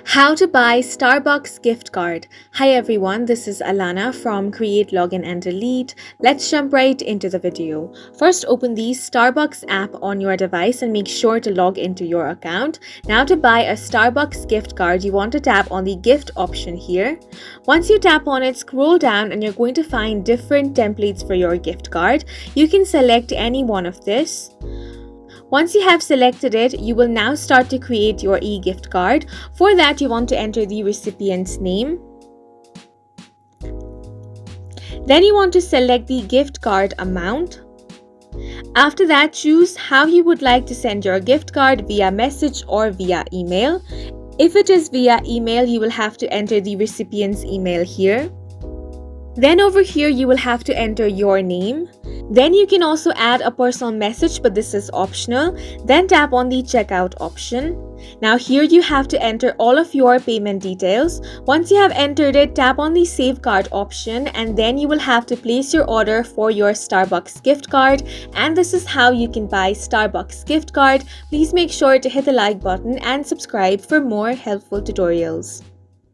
How to buy Starbucks gift card. Hi everyone, this is Alana from Create, Login and Delete. Let's jump right into the video. First, open the Starbucks app on your device and make sure to log into your account. Now to buy a Starbucks gift card, you want to tap on the gift option here. Once you tap on it, scroll down and you're going to find different templates for your gift card. You can select any one of this. Once you have selected it, you will now start to create your e-gift card. For that, you want to enter the recipient's name. Then you want to select the gift card amount. After that, choose how you would like to send your gift card, via message or via email. If it is via email, you will have to enter the recipient's email here. Then over here, you will have to enter your name. Then you can also add a personal message, but this is optional. Then tap on the checkout option. Now here you have to enter all of your payment details. Once you have entered it, tap on the save card option and then you will have to place your order for your Starbucks gift card. And this is how you can buy Starbucks gift card. Please make sure to hit the like button and subscribe for more helpful tutorials.